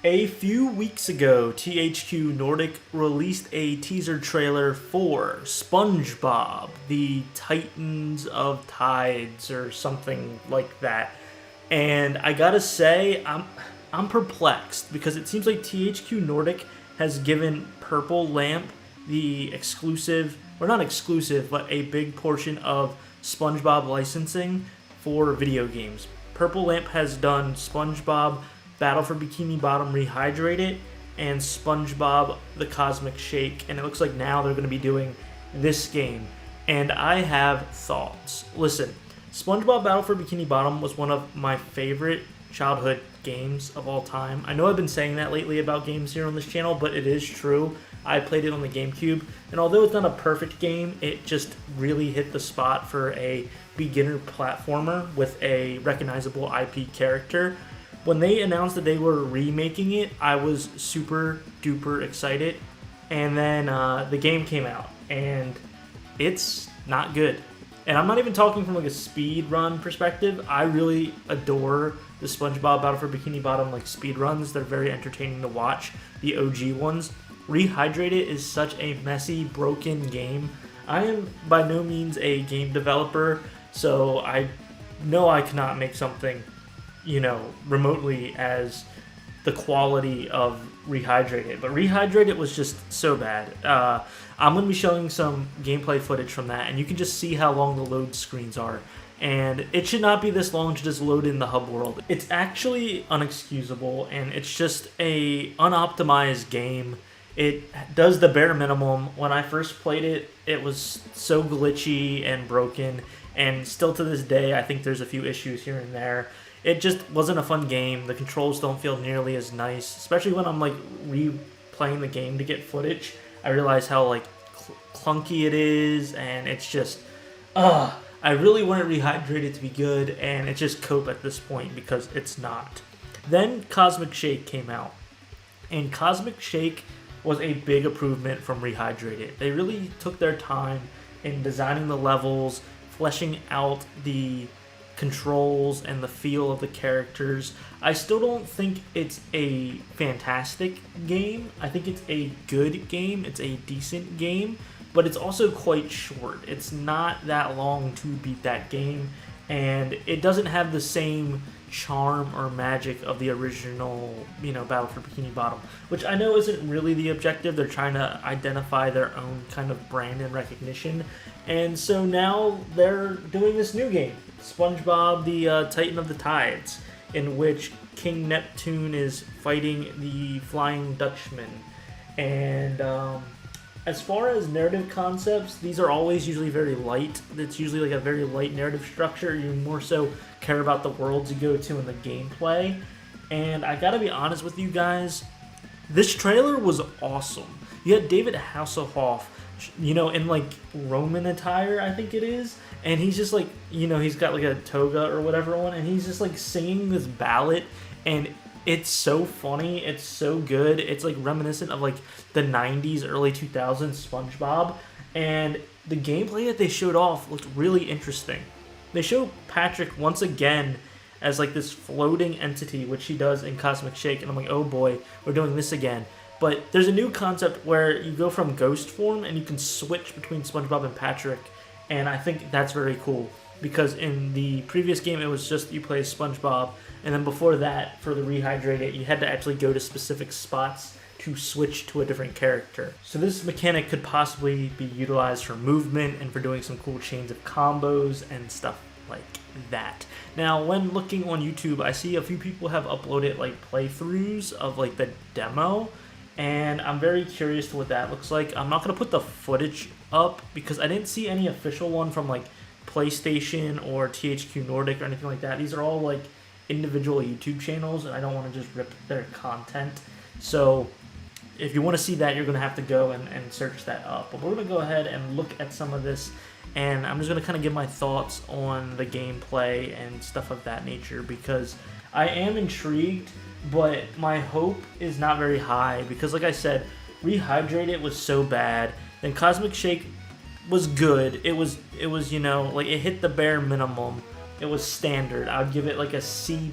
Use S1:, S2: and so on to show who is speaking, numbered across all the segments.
S1: A few weeks ago, THQ Nordic released a teaser trailer for SpongeBob, the Titans of Tides, or something like that. And I gotta say, I'm perplexed because it seems like THQ Nordic has given Purple Lamp the exclusive, or not exclusive, but a big portion of SpongeBob licensing for video games. Purple Lamp has done SpongeBob Battle for Bikini Bottom Rehydrated and SpongeBob the Cosmic Shake, and it looks like now they're going to be doing this game. And I have thoughts. Listen, SpongeBob Battle for Bikini Bottom was one of my favorite childhood games of all time. I know I've been saying that lately about games here on this channel, but it is true. I played it on the GameCube, and although it's not a perfect game, it just really hit the spot for a beginner platformer with a recognizable IP character. When they announced that they were remaking it, I was super duper excited, and then the game came out, and it's not good. And I'm not even talking from like a speed run perspective. I really adore the SpongeBob Battle for Bikini Bottom like speed runs. They're very entertaining to watch, the OG ones. Rehydrated is such a messy, broken game. I am by no means a game developer, so I know I cannot make something, remotely as the quality of Rehydrated. But Rehydrated was just so bad. I'm going to be showing some gameplay footage from that, and you can just see how long the load screens are. And it should not be this long to just load in the hub world. It's actually unexcusable, and it's just a unoptimized game. It does the bare minimum. When I first played it, it was so glitchy and broken, and still to this day, I think there's a few issues here and there. It just wasn't a fun game. The controls don't feel nearly as nice, especially when I'm like replaying the game to get footage. I realize how like clunky it is, and it's just, I really wanted Rehydrated to be good, and it's just cope at this point because it's not. Then Cosmic Shake came out, and Cosmic Shake was a big improvement from Rehydrated. They really took their time in designing the levels, fleshing out the controls and the feel of the characters. I still don't think it's a fantastic game. I think it's a good game. It's a decent game, but it's also quite short. It's not that long to beat that game, and it doesn't have the same charm or magic of the original, Battle for Bikini Bottom, which I know isn't really the objective. They're trying to identify their own kind of brand and recognition, and so now they're doing this new game, SpongeBob the Titan of the Tides, in which King Neptune is fighting the Flying Dutchman. And as far as narrative concepts, these are always usually very light. It's usually like a very light narrative structure. You more so care about the worlds you go to and the gameplay. And I gotta be honest with you guys, this trailer was awesome. You had David Hasselhoff, in like Roman attire, I think it is. And he's just like, he's got like a toga or whatever on, and he's just like singing this ballad, and it's so funny, it's so good. It's like reminiscent of like the 90s, early 2000s SpongeBob, and the gameplay that they showed off looked really interesting. They show Patrick once again as like this floating entity, which he does in Cosmic Shake, and I'm like, oh boy, we're doing this again. But there's a new concept where you go from ghost form and you can switch between SpongeBob and Patrick, and I think that's very cool. Because in the previous game, it was just you play SpongeBob, and then before that, for the Rehydrated, you had to actually go to specific spots to switch to a different character. So this mechanic could possibly be utilized for movement and for doing some cool chains of combos and stuff like that. Now, when looking on YouTube, I see a few people have uploaded like playthroughs of like the demo, and I'm very curious to what that looks like. I'm not going to put the footage up because I didn't see any official one from like PlayStation or THQ Nordic or anything like that. These are all like individual YouTube channels, and I don't want to just rip their content. So if you want to see that, you're going to have to go and search that up. But we're going to go ahead and look at some of this, and I'm just going to kind of give my thoughts on the gameplay and stuff of that nature, because I am intrigued, but my hope is not very high, because like I said, Rehydrated was so bad. Then Cosmic Shake was good. It was like it hit the bare minimum. It was standard. I would give it like a C+.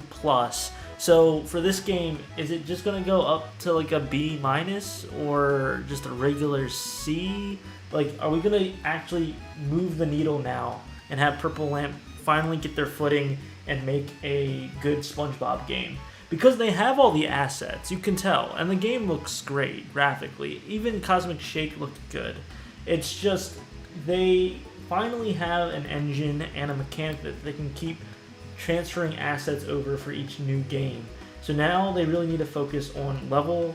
S1: So for this game, is it just gonna go up to like a B minus or just a regular C? Like, are we gonna actually move the needle now and have Purple Lamp finally get their footing and make a good SpongeBob game? Because they have all the assets, you can tell, and the game looks great graphically. Even Cosmic Shake looked good. It's just they finally have an engine and a mechanic that they can keep transferring assets over for each new game. So now they really need to focus on level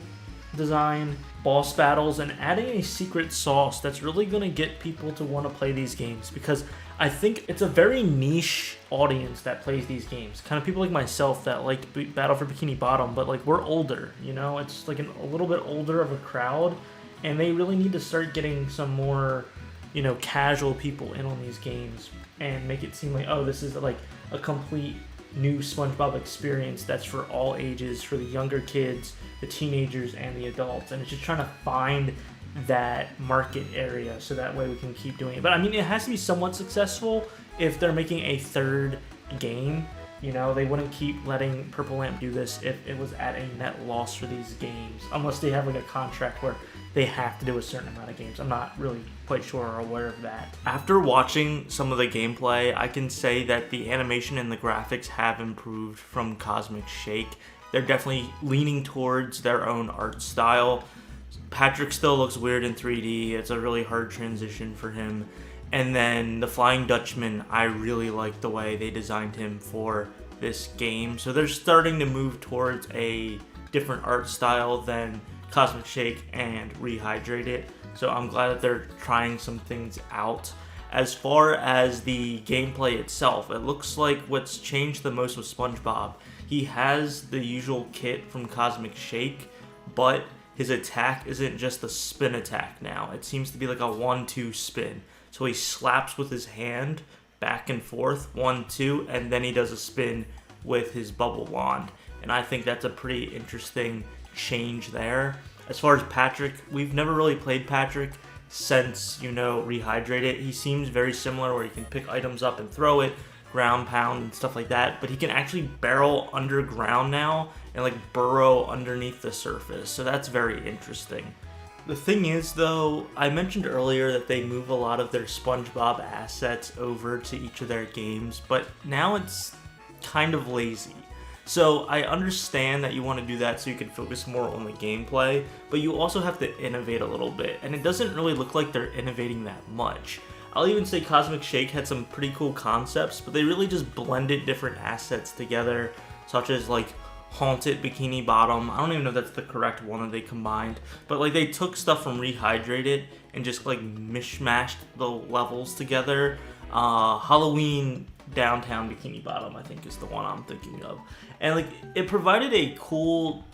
S1: design, boss battles, and adding a secret sauce that's really going to get people to want to play these games, because I think it's a very niche audience that plays these games. Kind of people like myself that like Battle for Bikini Bottom, but like we're older, you know? It's like a little bit older of a crowd, and they really need to start getting some more, you know, casual people in on these games and make it seem like, oh, this is like a complete new SpongeBob experience that's for all ages, for the younger kids, the teenagers, and the adults. And it's just trying to find that market area so that way we can keep doing it. But I mean, it has to be somewhat successful if they're making a third game. You know, they wouldn't keep letting Purple Lamp do this if it was at a net loss for these games, unless they have like a contract where they have to do a certain amount of games. I'm not really quite sure or aware of that. After watching some of the gameplay, I can say that the animation and the graphics have improved from Cosmic Shake. They're definitely leaning towards their own art style. Patrick still looks weird in 3D. It's a really hard transition for him. And then the Flying Dutchman, I really like the way they designed him for this game. So they're starting to move towards a different art style than Cosmic Shake and Rehydrated. So I'm glad that they're trying some things out. As far as the gameplay itself, it looks like what's changed the most with SpongeBob. He has the usual kit from Cosmic Shake, but his attack isn't just a spin attack now. It seems to be like a 1-2 spin. So he slaps with his hand back and forth, 1-2, and then he does a spin with his bubble wand. And I think that's a pretty interesting change there. As far as Patrick, we've never really played Patrick since, you know, Rehydrated. He seems very similar where he can pick items up and throw it, ground pound and stuff like that, but he can actually barrel underground now and like burrow underneath the surface. So that's very interesting. The thing is, though, I mentioned earlier that they move a lot of their SpongeBob assets over to each of their games, but now it's kind of lazy. So I understand that you want to do that so you can focus more on the gameplay, but you also have to innovate a little bit, and it doesn't really look like they're innovating that much. I'll even say Cosmic Shake had some pretty cool concepts, but they really just blended different assets together, such as like Haunted Bikini Bottom. I don't even know if that's the correct one that they combined, but like they took stuff from Rehydrated and just like mishmashed the levels together. Halloween Downtown Bikini Bottom, I think, is the one I'm thinking of, and like it provided a cool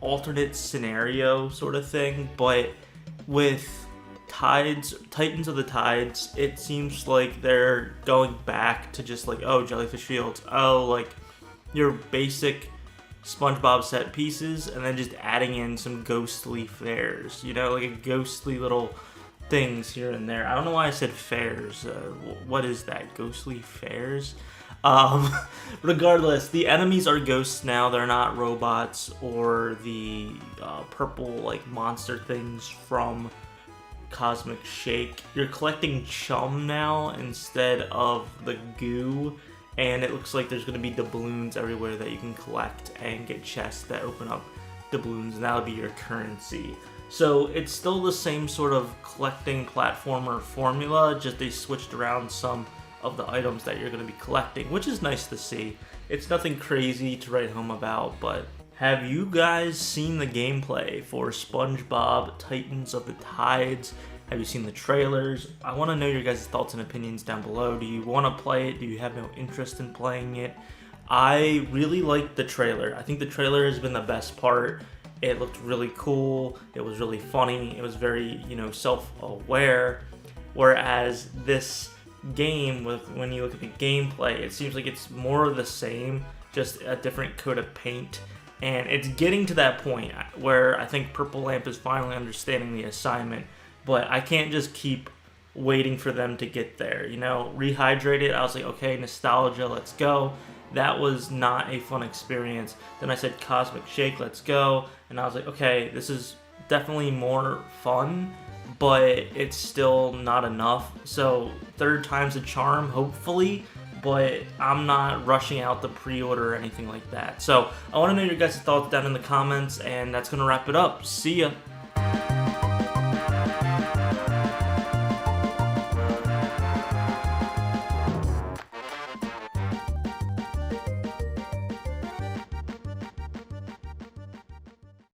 S1: alternate scenario sort of thing. But with Titans of the Tides, it seems like they're going back to just like, oh, Jellyfish Fields, oh, like your basic SpongeBob set pieces, and then just adding in some ghostly fairs, you know, like a ghostly little things here and there. I don't know why I said fairs. What is that? Ghostly fairs? Regardless, the enemies are ghosts now. They're not robots or the purple like monster things from Cosmic Shake. You're collecting chum now instead of the goo, and it looks like there's going to be doubloons everywhere that you can collect and get chests that open up doubloons, and that'll be your currency. So it's still the same sort of collecting platformer formula, just they switched around some of the items that you're going to be collecting, which is nice to see. It's nothing crazy to write home about, but have you guys seen the gameplay for SpongeBob Titans of the Tides? Have you seen the trailers? I want to know your guys' thoughts and opinions down below. Do you want to play it? Do you have no interest in playing it? I really liked the trailer. I think the trailer has been the best part. It looked really cool. It was really funny. It was very, you know, self-aware. Whereas this game, when you look at the gameplay, it seems like it's more of the same, just a different coat of paint. And it's getting to that point where I think Purple Lamp is finally understanding the assignment. But I can't just keep waiting for them to get there. You know, Rehydrated, I was like, okay, nostalgia, let's go. that was not a fun experience. Then I said Cosmic Shake, let's go, and I was like, okay, this is definitely more fun, but it's still not enough. So third time's a charm, hopefully, but I'm not rushing out the pre-order or anything like that. So I want to know your guys' thoughts down in the comments, and that's going to wrap it up. See ya!